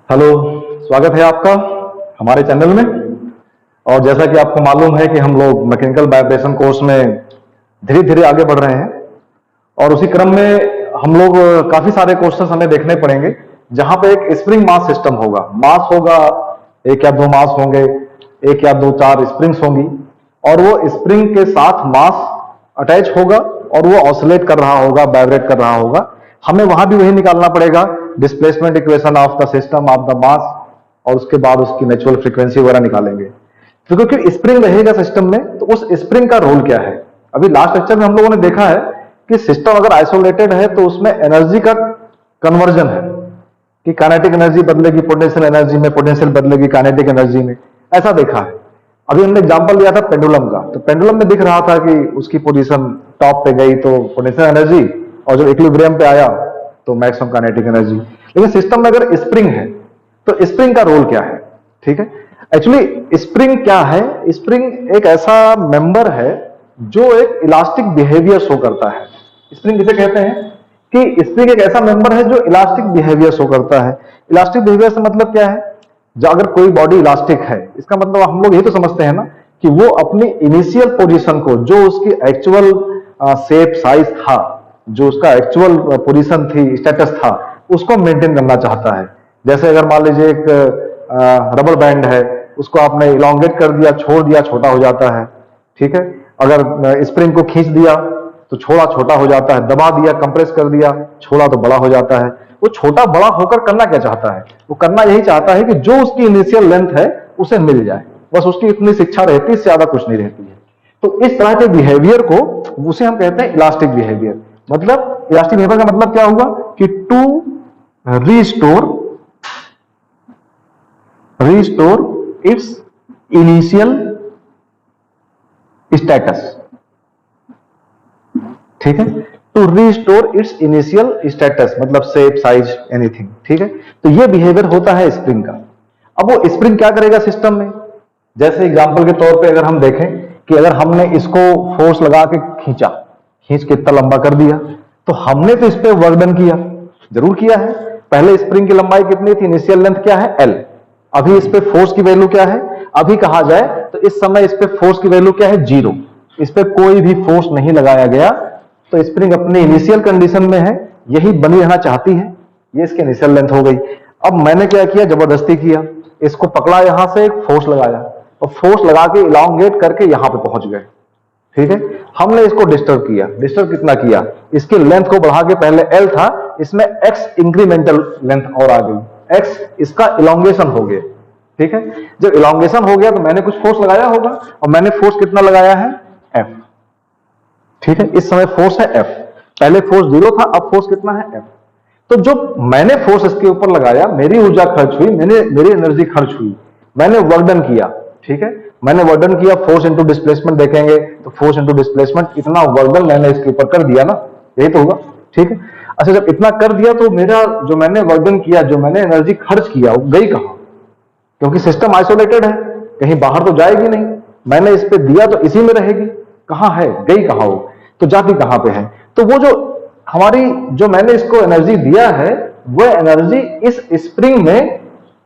Hello, स्वागत है आपका हमारे चैनल में। और जैसा कि आपको मालूम है कि हम लोग मैकेनिकल वाइब्रेशन कोर्स में धीरे धीरे आगे बढ़ रहे हैं और उसी क्रम में हम लोग काफी सारे क्वेश्चंस हमें देखने पड़ेंगे जहां पे एक स्प्रिंग मास सिस्टम होगा। मास होगा, एक या दो मास होंगे, एक या दो चार स्प्रिंग्स होंगी और वो स्प्रिंग के साथ मास अटैच होगा और वो ऑसिलेट कर रहा होगा, वाइब्रेट कर रहा होगा। हमें वहां भी वही निकालना पड़ेगा, displacement equation of the system of the mass, और उसके बाद उसकी नेचुरल फ्रीक्वेंसी वगैरह निकालेंगे। तो क्योंकि स्प्रिंग रहेगा सिस्टम में तो उस स्प्रिंग का रोल क्या है। अभी लास्ट लेक्चर में हम लोगों ने देखा है कि सिस्टम अगर आइसोलेटेड है तो उसमें एनर्जी का कन्वर्जन है कि काइनेटिक एनर्जी बदलेगी पोटेंशियल एनर्जी में, पोटेंशियल बदलेगी काइनेटिक एनर्जी में, ऐसा देखा है। अभी हमने एग्जांपल लिया था पेंडुलम का, तो पेंडुलम में दिख रहा था कि उसकी पोजीशन टॉप पे गई तो पोटेंशियल एनर्जी, और जब इक्विलिब्रियम पे आया तो मैक्सिमम काइनेटिक एनर्जी। लेकिन सिस्टम में अगर स्प्रिंग है तो स्प्रिंग का रोल क्या है, ठीक है। एक्चुअली स्प्रिंग क्या है, स्प्रिंग एक ऐसा मेंबर है जो एक इलास्टिक बिहेवियर शो करता है। स्प्रिंग किसे कहते हैं कि स्प्रिंग एक ऐसा मेंबर है जो इलास्टिक बिहेवियर शो करता है। इलास्टिक बिहेवियर से मतलब क्या है, जो अगर कोई बॉडी इलास्टिक है इसका मतलब हम लोग यही तो समझते हैं ना कि वो अपनी इनिशियल पोजीशन को, जो उसकी एक्चुअल शेप साइज था, जो उसका एक्चुअल पोजीशन थी, स्टेटस था, उसको मेंटेन करना चाहता है। जैसे अगर मान लीजिए एक रबर बैंड है, उसको आपने इलोंगेट कर दिया, छोड़ दिया, छोटा हो जाता है, ठीक है। अगर स्प्रिंग को खींच दिया तो छोड़ा छोटा हो जाता है, दबा दिया, कंप्रेस कर दिया, छोड़ा तो बड़ा हो जाता है। वो छोटा बड़ा होकर करना क्या चाहता है, वो करना यही चाहता है कि जो उसकी इनिशियल लेंथ है उसे मिल जाए, बस उसकी इतनी शिक्षा रहती है, इससे ज्यादा कुछ नहीं रहती है। तो इस तरह के बिहेवियर को, उसे हम कहते हैं इलास्टिक बिहेवियर। मतलब इलास्टिक बिहेवियर का मतलब क्या हुआ कि to restore its initial status, ठीक है। To restore its initial status मतलब शेप साइज एनीथिंग, ठीक है। तो ये बिहेवियर होता है स्प्रिंग का। अब वो स्प्रिंग क्या करेगा सिस्टम में, जैसे एग्जांपल के तौर पे अगर हम देखें कि अगर हमने इसको फोर्स लगा के खींचा, खींच के इतना लंबा कर दिया, तो हमने तो इस पे वर्क डन किया, जरूर किया है। पहले स्प्रिंग की लंबाई कितनी थी, इनिशियल लेंथ क्या है, एल। अभी इस पे फोर्स की वैल्यू क्या है, अभी कहा जाए तो इस समय इस पे फोर्स की वैल्यू क्या है, 0। इस पे कोई भी फोर्स नहीं लगाया गया, तो स्प्रिंग अपने इनिशियल कंडीशन में है, यही बनी रहना चाहती है। ये इसकी इनिशियल लेंथ हो गई। अब मैंने क्या किया, जबरदस्ती किया, इसको पकड़ा, यहां से एक फोर्स लगाया और फोर्स लगा के इलांगेट करके यहां पे पहुंच गए, ठीक है। हमने इसको डिस्टर्ब किया, डिस्टर्ब कितना किया, इसकी लेंथ को बढ़ा के, पहले एल था, इसमें एक्स इंक्रीमेंटल लेंथ और आ गई, एक्स इसका इलांगेशन हो गया, ठीक है। जब इलांगेशन हो गया तो मैंने कुछ फोर्स लगाया होगा, और मैंने फोर्स कितना लगाया है, एफ, ठीक है। इस समय फोर्स है एफ, पहले फोर्स 0 था, अब फोर्स कितना है, एफ। तो जो मैंने फोर्स इसके ऊपर लगाया, मेरी ऊर्जा खर्च हुई, मेरी एनर्जी खर्च हुई, मैंने वर्क डन किया, ठीक है। मैंने वर्क डन किया, फोर्स इंटू डिस्प्लेसमेंट देखेंगे तो फोर्स इंटू डिस्प्लेसमेंट, इतना वर्क डन मैंने इसके ऊपर कर दिया ना, यही तो होगा, ठीक है। अच्छा, जब इतना कर दिया तो मेरा जो मैंने वर्क डन किया, जो मैंने एनर्जी खर्च किया, वो गई कहां, क्योंकि सिस्टम आइसोलेटेड है, कहीं बाहर तो जाएगी नहीं, मैंने इस पे दिया तो इसी में रहेगी, कहां है, गई कहां वो, तो जाती कहां पे है। तो वो जो हमारी, जो मैंने इसको एनर्जी दिया है, वह एनर्जी इस स्प्रिंग में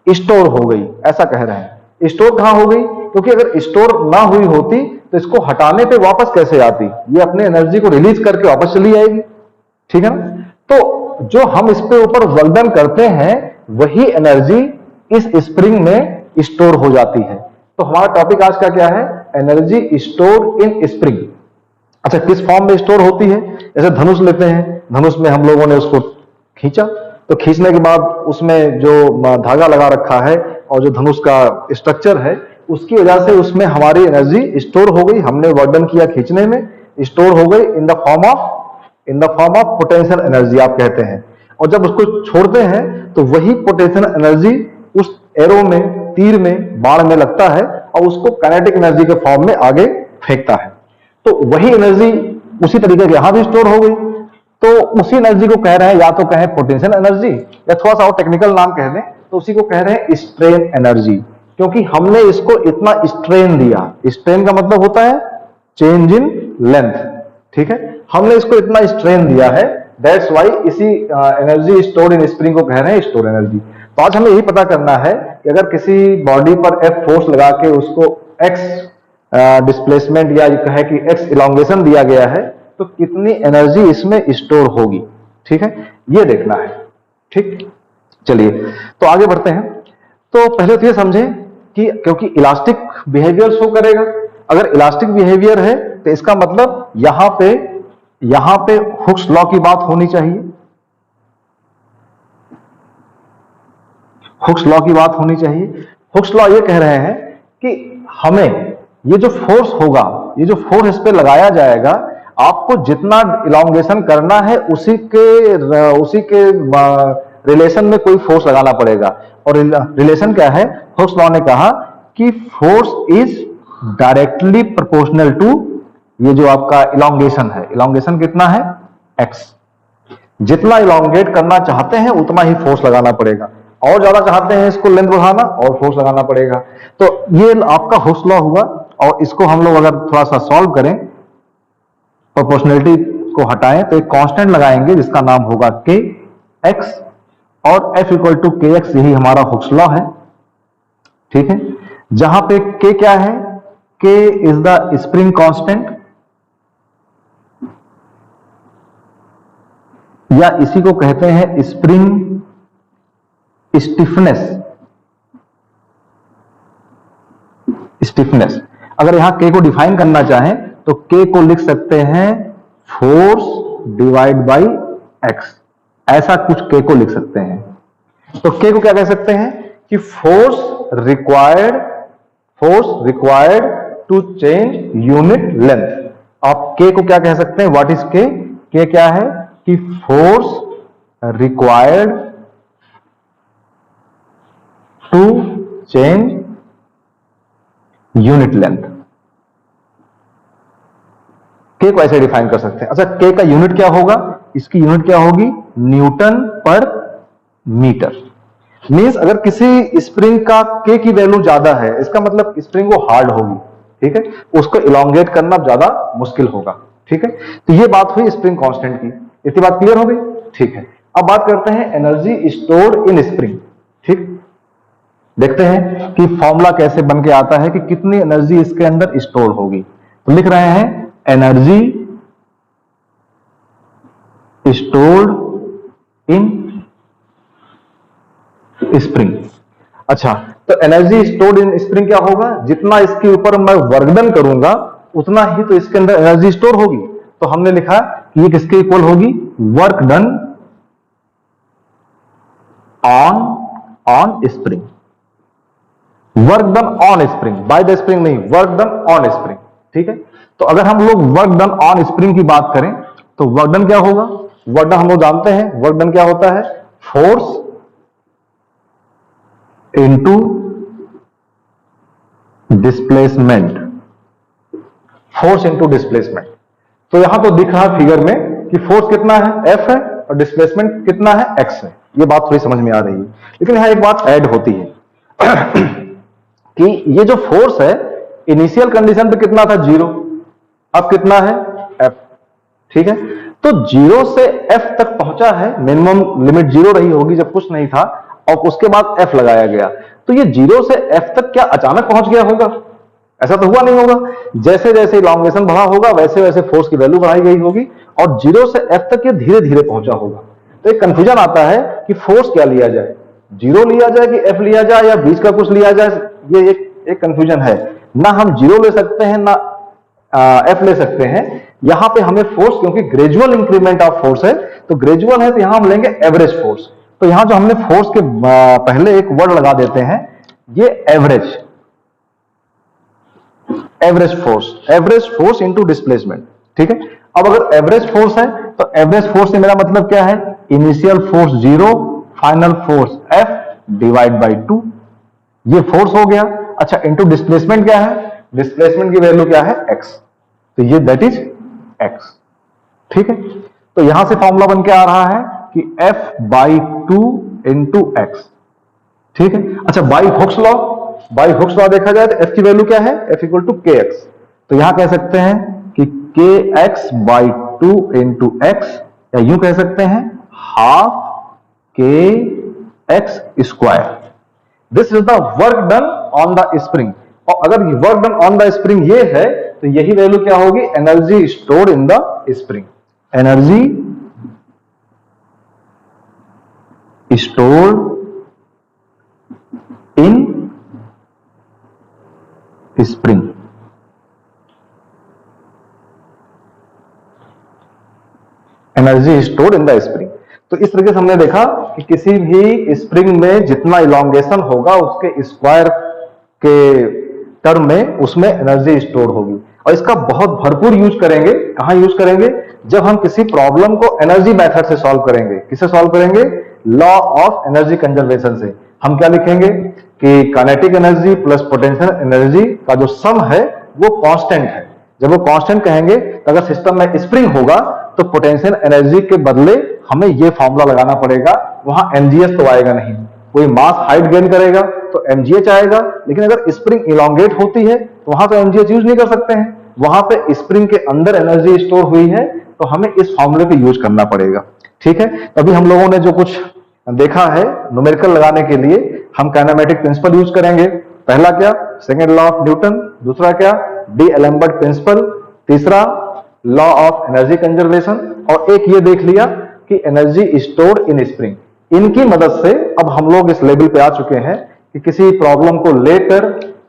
स्टोर हो गई, ऐसा कह रहे हैं। स्टोर कहां हो गई, क्योंकि अगर स्टोर ना हुई होती तो इसको हटाने पे वापस कैसे आती, ये अपने एनर्जी को रिलीज करके वापस चली आएगी, ठीक है ना। तो जो हम इस पे ऊपर वर्क डन करते हैं, वही एनर्जी इस स्प्रिंग में स्टोर हो जाती है। तो हमारा टॉपिक आज का क्या है, एनर्जी स्टोर इन स्प्रिंग। अच्छा, किस फॉर्म में स्टोर होती है, जैसे धनुष लेते हैं, धनुष में हम लोगों ने उसको खींचा, तो खींचने के बाद उसमें जो धागा लगा रखा है और जो धनुष का स्ट्रक्चर है, उसकी वजह से उसमें हमारी एनर्जी स्टोर हो गई, हमने वर्क डन किया खींचने में, स्टोर हो गई in the form of potential energy आप कहते हैं। और जब उसको छोड़ते हैं तो वही पोटेंशियल एनर्जी उस एरो में, तीर में, बाण में लगता है और उसको काइनेटिक एनर्जी के फॉर्म में आगे फेंकता है। तो वही एनर्जी उसी तरीके से यहां भी स्टोर हो गई। तो उसी एनर्जी को कह रहे हैं, या तो कहें पोटेंशियल एनर्जी, या थोड़ा सा और टेक्निकल नाम कह दें तो उसी को कह रहे हैं स्ट्रेन एनर्जी, क्योंकि हमने इसको इतना स्ट्रेन दिया। स्ट्रेन का मतलब होता है चेंज इन लेंथ, ठीक है। हमने इसको इतना स्ट्रेन दिया है, दैट्स वाई इसी एनर्जी स्टोर इन स्प्रिंग को कह रहे हैं स्टोर एनर्जी। तो आज हमें यही पता करना है कि अगर किसी बॉडी पर F फोर्स लगा के उसको X डिस्प्लेसमेंट या कहे कि X इलोंगेशन दिया गया है तो कितनी एनर्जी इसमें स्टोर होगी, ठीक है, ये देखना है। ठीक, चलिए तो आगे बढ़ते हैं। तो पहले तो ये समझें कि क्योंकि इलास्टिक बिहेवियर शो करेगा, अगर इलास्टिक बिहेवियर है तो इसका मतलब यहां पे हुक्स लॉ की बात होनी चाहिए, हुक्स लॉ की बात होनी चाहिए। हुक्स लॉ ये कह रहे हैं कि हमें ये जो फोर्स होगा, ये जो फोर्स इस पे लगाया जाएगा, आपको जितना इलोंगेशन करना है उसी के रिलेशन में कोई फोर्स लगाना पड़ेगा। और रिलेशन क्या है? हुक्स लॉ ने कहा कि force is directly proportional to ये जो आपका इलोंगेशन है। इलोंगेशन कितना है? x। जितना इलोंगेट करना चाहते हैं उतना ही फोर्स लगाना पड़ेगा, और ज्यादा चाहते हैं इसको लेंथ बढ़ाना और फोर्स लगाना पड़ेगा। तो ये आपका हुक्स लॉ हुआ, और इसको हम लोग अगर थोड़ा सा सॉल्व करें, प्रोपोर्शनलिटी को हटाएं तो एक कांस्टेंट लगाएंगे जिसका नाम होगा के एक्स, और F इक्वल टू के एक्स, यही हमारा हुक्स लॉ है। ठीक है, जहां पे के क्या है? के इज द स्प्रिंग कांस्टेंट, या इसी को कहते हैं स्प्रिंग स्टिफनेस। अगर यहां के को डिफाइन करना चाहें तो के को लिख सकते हैं फोर्स डिवाइड बाई एक्स, ऐसा कुछ के को लिख सकते हैं। तो के को क्या कह सकते हैं कि force required to change unit length. आप के को क्या कह सकते हैं? व्हाट इज के? के क्या है कि force required to change unit length. K को ऐसे डिफाइन कर सकते हैं। अच्छा, के का यूनिट क्या होगा? इसकी यूनिट क्या होगी? न्यूटन पर मीटर। मींस अगर किसी स्प्रिंग का के की वैल्यू ज्यादा है, इसका मतलब स्प्रिंग वो हार्ड होगी, ठीक है, उसको इलोंगेट करना ज्यादा मुश्किल होगा। ठीक है, तो ये बात हुई स्प्रिंग कांस्टेंट की। इतनी बात क्लियर हो गई? ठीक है, अब बात करते हैं एनर्जी स्टोर्ड इन स्प्रिंग। ठीक, देखते हैं कि फॉर्मूला कैसे बन के आता है कि कितनी एनर्जी इसके अंदर स्टोर होगी। तो लिख रहे हैं एनर्जी स्टोर्ड इन स्प्रिंग। अच्छा, तो एनर्जी स्टोर्ड इन स्प्रिंग क्या होगा? जितना इसके ऊपर मैं वर्क डन करूंगा उतना ही तो इसके अंदर एनर्जी स्टोर होगी। तो हमने लिखा कि ये किसके इक्वल होगी? Work done on spring. Work done on spring, by the spring नहीं, वर्क डन ऑन स्प्रिंग। ठीक है, तो अगर हम लोग वर्क डन ऑन स्प्रिंग की बात करें तो वर्क डन क्या होगा? वर्क डन हम लोग जानते हैं, वर्क डन क्या होता है? Force into displacement, force into displacement. तो यहां तो दिख रहा फिगर में कि फोर्स कितना है? F है, और डिस्प्लेसमेंट कितना है? X है। ये बात थोड़ी समझ में आ रही है, लेकिन यहां एक बात ऐड होती है कि ये जो फोर्स है इनिशियल कंडीशन पे कितना था? 0। अब कितना है? F। ठीक है, तो 0 से F तक पहुंचा है, मिनिमम लिमिट 0 रही होगी जब कुछ नहीं था, और उसके बाद F लगाया गया। तो ये 0 से F तक क्या अचानक पहुंच गया होगा? ऐसा तो हुआ नहीं होगा। जैसे जैसे इलोंगेशन बढ़ा होगा वैसे वैसे फोर्स की वैल्यू बढ़ाई गई होगी, और 0 से F तक ये धीरे धीरे पहुंचा होगा। तो एक कंफ्यूजन आता है कि फोर्स क्या लिया जाए, 0 लिया जाए कि F लिया जाए, या बीच का कुछ लिया जाए। ये एक कंफ्यूजन है। ना हम 0 ले सकते हैं ना F ले सकते हैं। यहां पे हमें फोर्स, क्योंकि ग्रेजुअल इंक्रीमेंट ऑफ फोर्स है, तो ग्रेजुअल है तो यहां हम लेंगे एवरेज फोर्स। तो यहां जो हमने फोर्स के पहले एक वर्ड लगा देते हैं, ये एवरेज फोर्स इनटू डिस्प्लेसमेंट। ठीक है, अब अगर एवरेज फोर्स है तो एवरेज फोर्स से मेरा मतलब क्या है? Initial force 0, final force F divide by 2, ये फोर्स हो गया। अच्छा, इनटू डिस्प्लेसमेंट क्या है? डिस्प्लेसमेंट की वैल्यू क्या है? X। तो ये दैट इज X। ठीक है, तो यहां से फॉर्मूला बन के आ रहा है कि F बाई 2 इंटू X। ठीक है, अच्छा, बाई हुक्स लॉ देखा जाए तो F की वैल्यू क्या है? F इक्वल टू के एक्स। तो यहां कह सकते हैं कि के एक्स बाई 2 इंटू एक्स, या यूं कह सकते हैं हाफ के x square. This is the work done on the spring. और अगर work done on the spring ये है तो यही वैल्यू क्या होगी, energy stored in the spring. Energy stored in spring. Energy stored in the spring. तो इस तरीके से हमने देखा कि किसी भी स्प्रिंग में जितना इलॉन्गेशन होगा उसके स्क्वायर के टर्म में उसमें एनर्जी स्टोर होगी। और इसका बहुत भरपूर यूज करेंगे। कहां यूज करेंगे, जब हम किसी प्रॉब्लम को एनर्जी मेथड से सॉल्व करेंगे। किससे सॉल्व करेंगे, लॉ ऑफ एनर्जी कंजर्वेशन से। हम क्या लिखेंगे कि kinetic energy plus potential energy का जो सम है वो कांस्टेंट है। जब वो कांस्टेंट कहेंगे तो अगर सिस्टम में स्प्रिंग होगा तो पोटेंशियल एनर्जी के बदले हमें ये फॉर्मूला लगाना पड़ेगा। वहां एमजीएच तो आएगा नहीं। कोई मास हाइट गेन करेगा तो एमजीएच आएगा, लेकिन अगर स्प्रिंग इलॉन्गेट होती है तो वहां तो एमजीएच यूज नहीं कर सकते हैं। वहां पे स्प्रिंग के अंदर एनर्जी स्टोर हुई है तो हमें इस फॉर्मूले को यूज करना पड़ेगा। ठीक है, तभी हम लोगों ने जो कुछ देखा है न्यूमेरिकल लगाने के लिए हम काइनेमेटिक प्रिंसिपल यूज करेंगे। पहला क्या, सेकेंड लॉ ऑफ न्यूटन। दूसरा क्या, डी एलेम्बर्ट प्रिंसिपल। तीसरा लॉ ऑफ एनर्जी कंजर्वेशन। और एक ये देख लिया कि एनर्जी स्टोर्ड इन स्प्रिंग। इनकी मदद से अब हम लोग इस लेवल पे आ चुके हैं कि किसी प्रॉब्लम को लेकर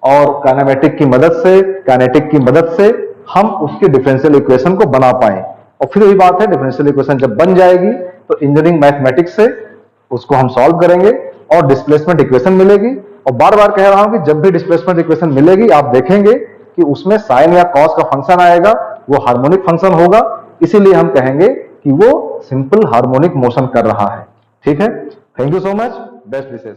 और काइनेमेटिक की मदद से, काइनेटिक की मदद से हम उसकी डिफरेंशियल इक्वेशन को बना पाए। और फिर वही बात है, डिफरेंशियल इक्वेशन जब बन जाएगी तो इंजीनियरिंग मैथमेटिक्स से उसको हम सॉल्व करेंगे और डिस्प्लेसमेंट इक्वेशन मिलेगी। और बार बार कह रहा हूं कि जब भी डिस्प्लेसमेंट इक्वेशन मिलेगी आप देखेंगे कि उसमें साइन या कॉस का फंक्शन आएगा, वो हार्मोनिक फंक्शन होगा। इसीलिए हम कहेंगे कि वो सिंपल हार्मोनिक मोशन कर रहा है। ठीक है, thank you so much, best wishes.